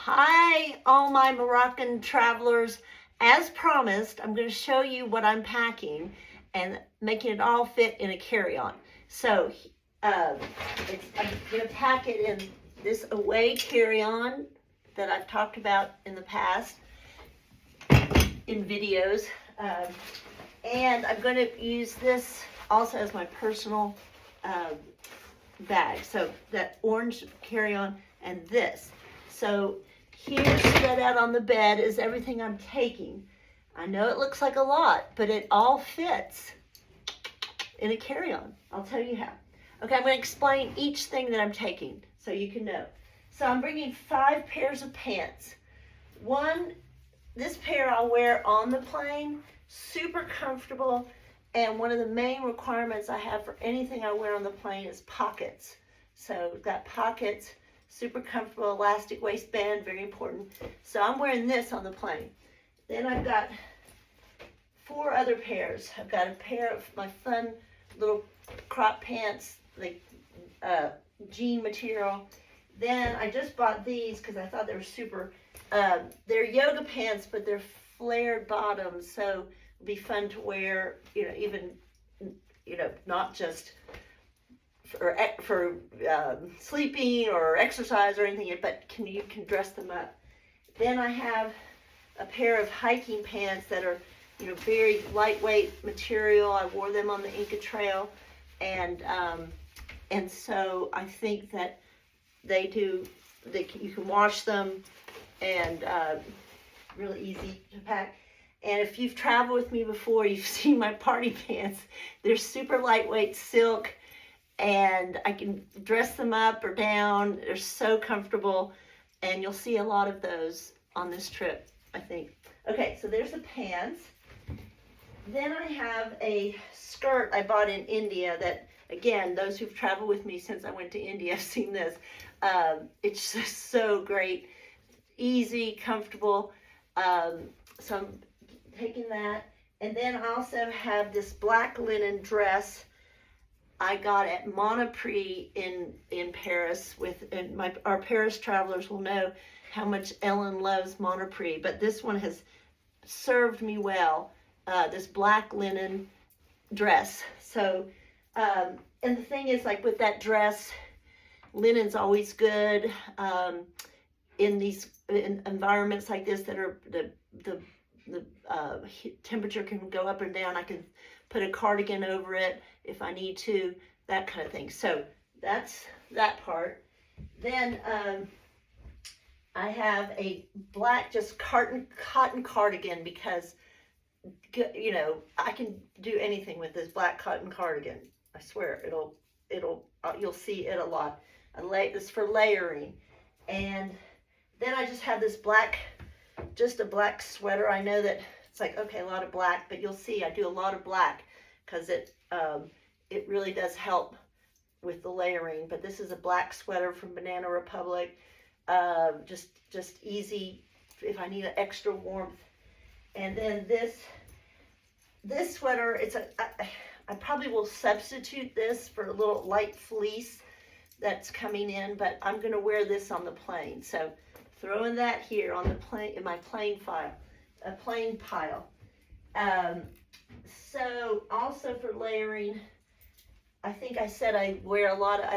Hi, all my Moroccan travelers. As promised, I'm going to show you what I'm packing and making it all fit in a carry-on. So, I'm going to pack it in this away carry-on that I've talked about in the past in videos. And I'm going to use this also as my personal bag. So that orange carry-on and this. So here, spread out on the bed, is everything I'm taking. I know it looks like a lot, but it all fits in a carry-on. I'll tell you how. Okay, I'm going to explain each thing that I'm taking so you can know. So I'm bringing 5 pairs of pants. This pair I'll wear on the plane, super comfortable, and one of the main requirements I have for anything I wear on the plane is pockets. So we've got pockets, super comfortable, elastic waistband, very important. So I'm wearing this on the plane. Then I've got 4 other pairs. I've got a pair of my fun little crop pants, like jean material. Then I just bought these because I thought they were super. They're yoga pants, but they're flared bottoms, so it'll be fun to wear. Even not just for sleeping or exercise or anything, but you can dress them up. Then I have a pair of hiking pants that are very lightweight material. I wore them on the Inca Trail, and so I think that you can wash them, and really easy to pack. And if you've traveled with me before, you've seen my party pants. They're super lightweight silk, and I can dress them up or down. They're so comfortable, and you'll see a lot of those on this trip, I think. Okay, so there's the pants. Then I have a skirt I bought in India that, again, those who've traveled with me since I went to India have seen this. It's just so great, easy, comfortable. So I'm taking that. And then I also have this black linen dress I got at Monoprix in Paris. Our Paris travelers will know how much Ellen loves Monoprix, but this one has served me well. This black linen dress. So, and the thing is, like with that dress, linen's always good in environments like this that are the temperature can go up and down. I can put a cardigan over it if I need to, that kind of thing. So that's that part. Then I have a black just cotton cardigan because I can do anything with this black cotton cardigan. I swear you'll see it a lot. This for layering. And then I just have this just a black sweater. I know that it's like, okay, a lot of black, but you'll see I do a lot of black because it really does help with the layering. But this is a black sweater from Banana Republic. Just easy if I need an extra warmth. And then this sweater, I probably will substitute this for a little light fleece that's coming in, but I'm going to wear this on the plane. So throwing that here on the plane in my plane pile. So also for layering, I think I said I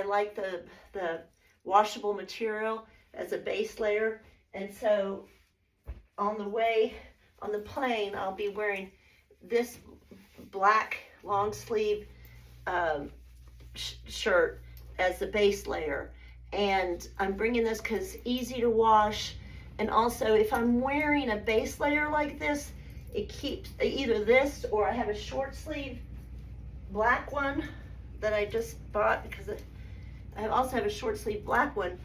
like the washable material as a base layer. And so on the plane, I'll be wearing this black long sleeve shirt as the base layer. And I'm bringing this because it's easy to wash. And also, if I'm wearing a base layer like this, it keeps either this, or I have a short sleeve black one that I just bought because I also have a short sleeve black one,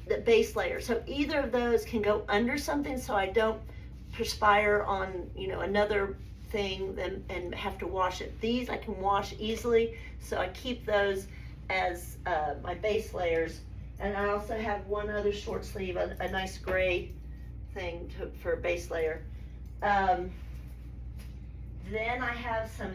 that base layer. So either of those can go under something so I don't perspire on another thing and have to wash it. These I can wash easily, so I keep those as my base layers. And I also have one other short sleeve, a nice gray thing for a base layer. Then I have some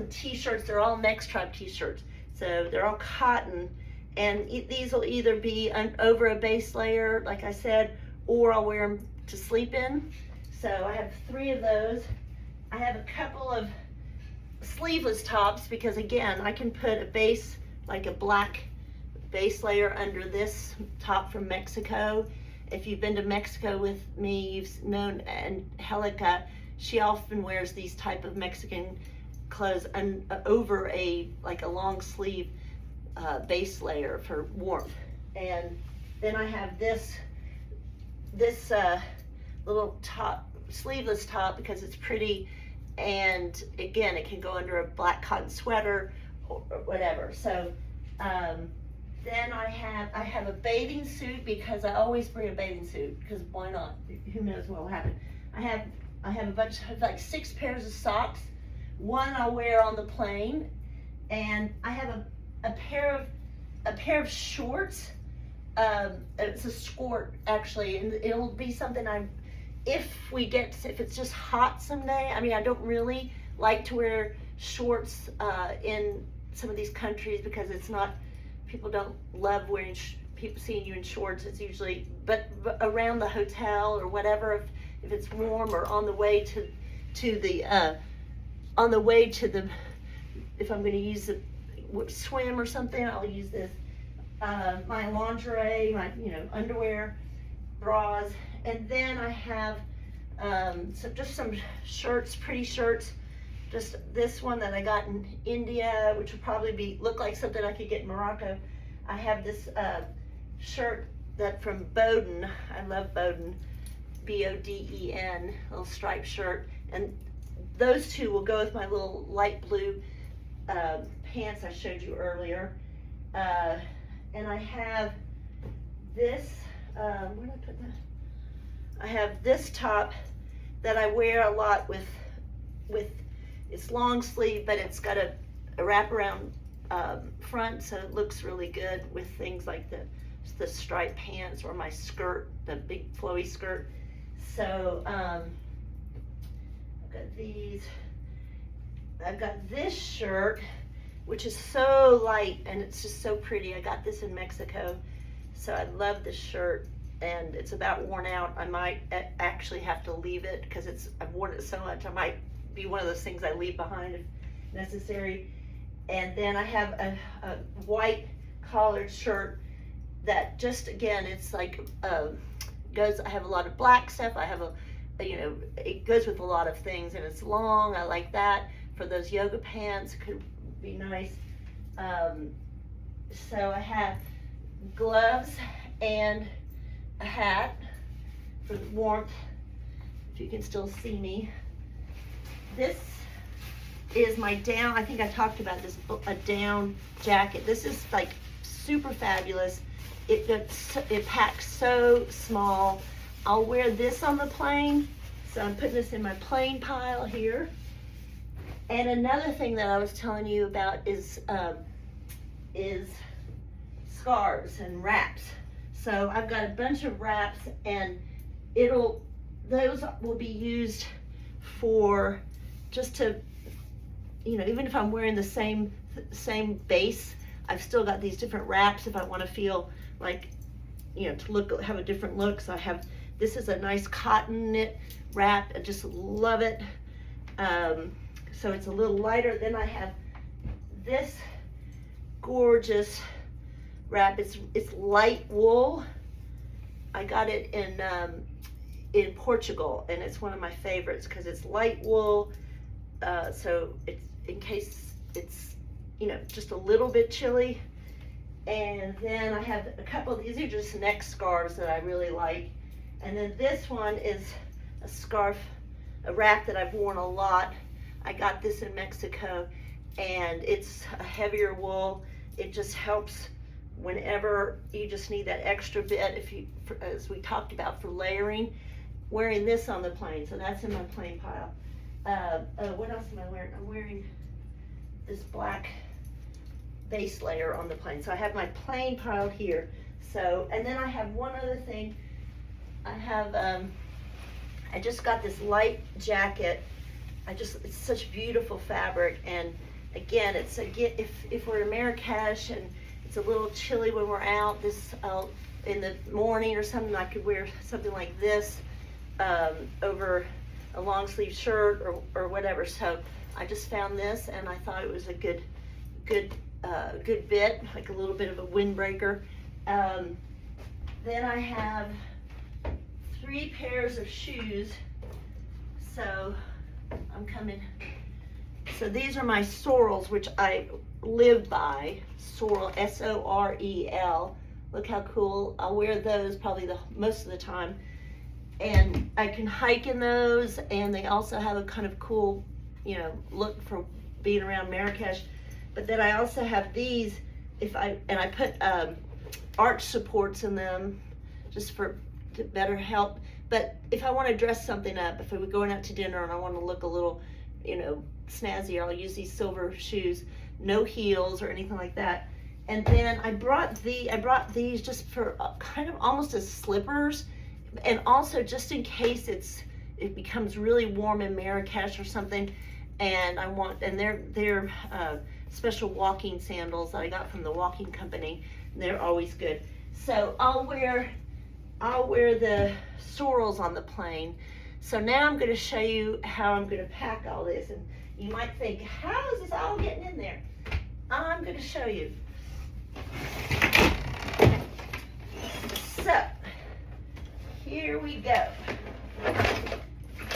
t-shirts. They're all Next Tribe t-shirts, so they're all cotton, And these will either be over a base layer, like I said, or I'll wear them to sleep in. So I have 3 of those. I have a couple of sleeveless tops because, again, I can put a base, like a black base layer under this top from Mexico. If you've been to Mexico with me, you've known Angelica, she often wears these type of Mexican clothes over like a long sleeve base layer for warmth. And then I have this little top, sleeveless top, because it's pretty, and again, it can go under a black cotton sweater or whatever. So then I have a bathing suit, because I always bring a bathing suit, because why not? Who knows what will happen. I have a bunch of, like, 6 pairs of socks. One I'll wear on the plane, and I have a pair of shorts. It's a skirt, actually, and it'll be something if it's just hot someday. I mean, I don't really like to wear shorts in some of these countries, because it's not, people don't love wearing people seeing you in shorts. It's usually, but around the hotel or whatever, if it's warm, or on the way to the if I'm going to use the swim or something, I'll use this. My lingerie, my underwear, bras, and then I have just some shirts, pretty shirts. Just this one that I got in India, which would probably look like something I could get in Morocco. I have this shirt that from Boden. I love Boden, Boden, little striped shirt, and those 2 will go with my little light blue pants I showed you earlier. And I have this, where did I put that? I have this top that I wear a lot with it's long sleeve, but it's got a wraparound front, so it looks really good with things like the striped pants, or my skirt, the big flowy skirt. So I've got these. I've got this shirt, which is so light, and it's just so pretty. I got this in Mexico, so I love this shirt, and it's about worn out. I might actually have to leave it, because I've worn it so much. I might be one of those things I leave behind if necessary. And then I have a white collared shirt that just, again, it's like I have a lot of black stuff. I have it goes with a lot of things, and it's long. I like that. For those yoga pants, it could be nice. So I have gloves and a hat for the warmth, if you can still see me. This is my down, I think I talked about this, a down jacket. This is like super fabulous. It packs so small. I'll wear this on the plane, so I'm putting this in my plane pile here. And another thing that I was telling you about is scarves and wraps. So I've got a bunch of wraps, and those will be used for just to, even if I'm wearing the same base, I've still got these different wraps if I want to feel like, to have a different look. So this is a nice cotton knit wrap. I just love it. So it's a little lighter. Then I have this gorgeous wrap. It's light wool. I got it in Portugal, and it's one of my favorites because it's light wool. So it's in case it's just a little bit chilly. And then I have a couple of these are just neck scarves that I really like. And then this one is a scarf, a wrap that I've worn a lot. I got this in Mexico, and it's a heavier wool. It just helps whenever you just need that extra bit, as we talked about, for layering. Wearing this on the plane, so that's in my plane pile. What else am I wearing? I'm wearing this black base layer on the plane. So I have my plane pile here. So, and then I have one other thing. I just got this light jacket. It's such beautiful fabric, and again, if we're in Marrakesh and it's a little chilly when we're out this in the morning or something, I could wear something like this over a long sleeve shirt or whatever. So I just found this and I thought it was a good bit, like a little bit of a windbreaker. Then I have 3 pairs of shoes. So I'm coming. So these are my sorrels, which I live by. Sorrel, S-O-R-E-L. Look how cool. I'll wear those probably most of the time. And I can hike in those, and they also have a kind of cool, you know, look for being around Marrakesh. But then I also have these, I put arch supports in them just to better help. But if I want to dress something up, if we're going out to dinner and I want to look a little, you know, snazzy, I'll use these silver shoes, no heels or anything like that. And then I brought these just for kind of almost as slippers, and also just in case it becomes really warm in Marrakesh or something, and they're special walking sandals that I got from the walking company. They're always good. So I'll wear the sorrels on the plane. So now I'm going to show you how I'm going to pack all this, and you might think, how is this all getting in there? I'm going to show you. So here we go.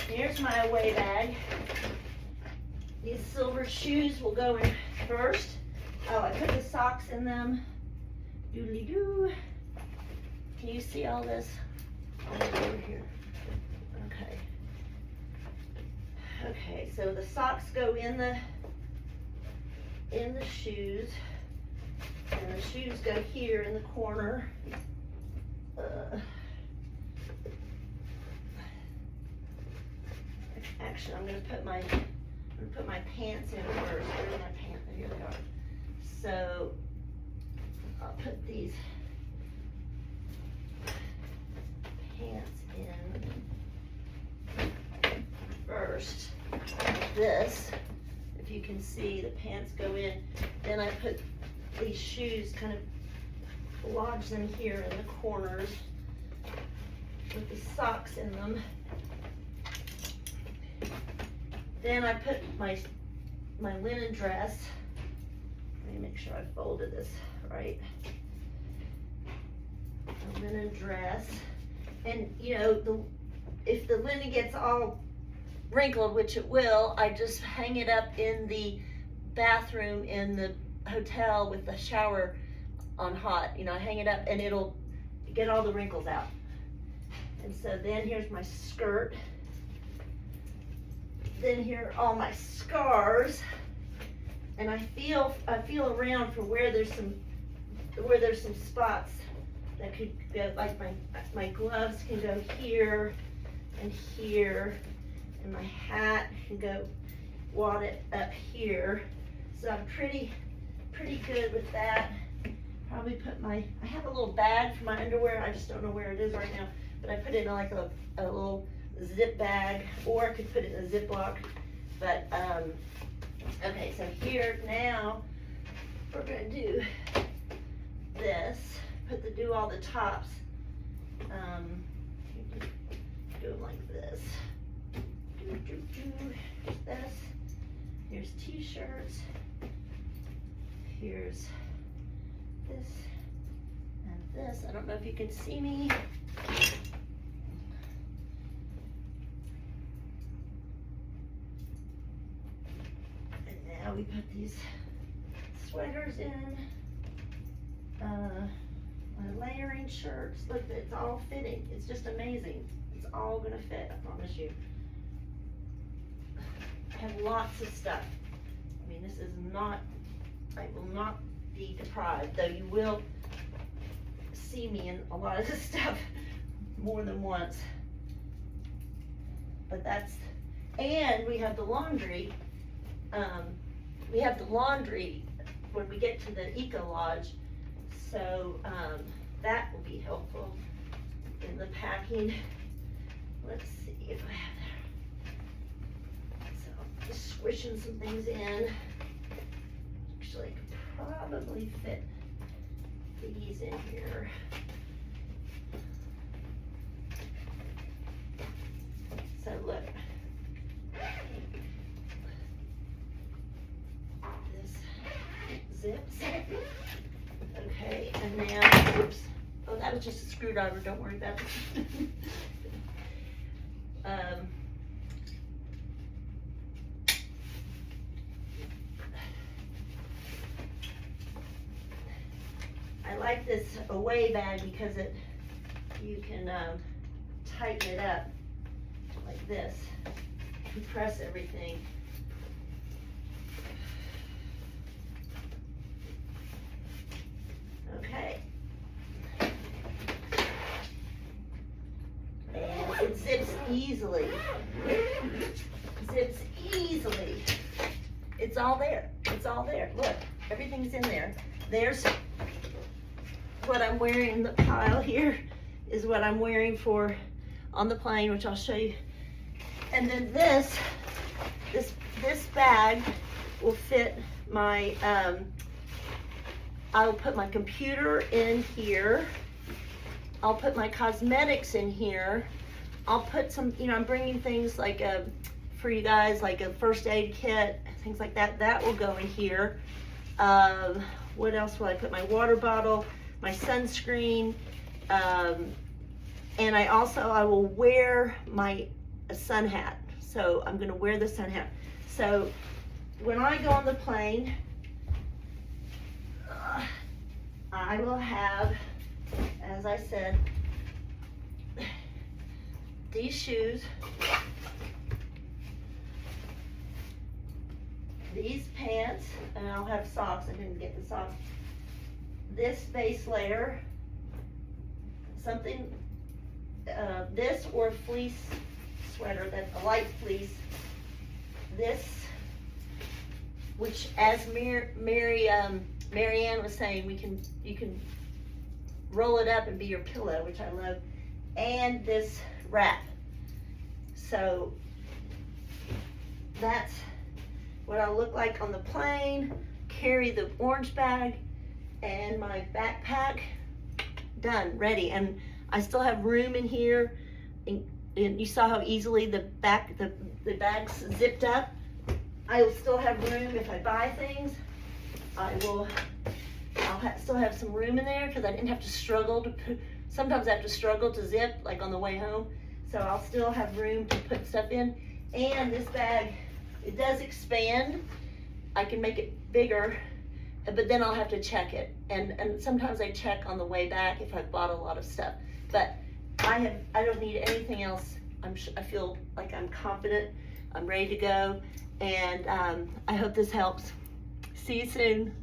Here's my away bag. These silver shoes will go in first. Oh, I put the socks in them. Doodly-doo. Can you see all this? Over here. Okay. Okay, so the socks go in the shoes, and the shoes go here in the corner. Actually, I'm gonna put my pants in first. Where are my pants? Here they are. So I'll put these pants in first. This, if you can see, the pants go in. Then I put these shoes, kind of lodge them here in the corners with the socks in them. Then I put my linen dress. Let me make sure I folded this right. A linen dress. And you know, if the linen gets all wrinkled, which it will, I just hang it up in the bathroom in the hotel with the shower on hot. You know, I hang it up and it'll get all the wrinkles out. And so then here's my skirt. Then here are all my scarves. And I feel around for where there's some spots that could go, like my gloves can go here and here, and my hat can go wad it up here. So I'm pretty good with that. Probably put I have a little bag for my underwear. I just don't know where it is right now, but I put it in like a little zip bag, or I could put it in a Ziploc. But okay, so here now we're gonna do this. Do all the tops. Do them like this. Here's this. Here's t-shirts. Here's this and this. I don't know if you can see me. And now we put these sweaters in. My layering shirts. Look, it's all fitting. It's just amazing. It's all gonna fit, I promise you. I have lots of stuff. I mean, this is not, I will not be deprived, though you will see me in a lot of this stuff more than once. But that's, and we have the laundry. We have the laundry when we get to the Eco Lodge. So that will be helpful in the packing. Let's see if I have that. So I'm just squishing some things in. Actually, I could probably fit these in here. So look, this zips. Okay, and now, oops. Oh, that was just a screwdriver, don't worry about it. I like this away bag because you can tighten it up like this, compress everything. Okay. And it zips easily. Zips easily. It's all there. It's all there. Look, everything's in there. There's what I'm wearing in the pile here is what I'm wearing for on the plane, which I'll show you. And then this bag will fit my, I'll put my computer in here. I'll put my cosmetics in here. I'll put some, I'm bringing things like for you guys, like a first aid kit, things like that. That will go in here. What else will I put? My water bottle, my sunscreen, and I will wear my sun hat. So I'm gonna wear the sun hat. So when I go on the plane, I will have, as I said, these shoes, these pants, and I'll have socks. I didn't get the socks. This base layer, something, this or fleece sweater, that's a light fleece. This, which as Marianne was saying, you can roll it up and be your pillow, which I love, and this wrap. So that's what I'll look like on the plane. Carry the orange bag and my backpack. Done, ready. And I still have room in here. And you saw how easily the bag's zipped up. I will still have room if I buy things. I'll still have some room in there because I didn't have to struggle to put, sometimes I have to struggle to zip like on the way home. So I'll still have room to put stuff in. And this bag, it does expand. I can make it bigger, but then I'll have to check it. And sometimes I check on the way back if I've bought a lot of stuff. But I don't need anything else. I feel like I'm confident. I'm ready to go. And I hope this helps. See you soon.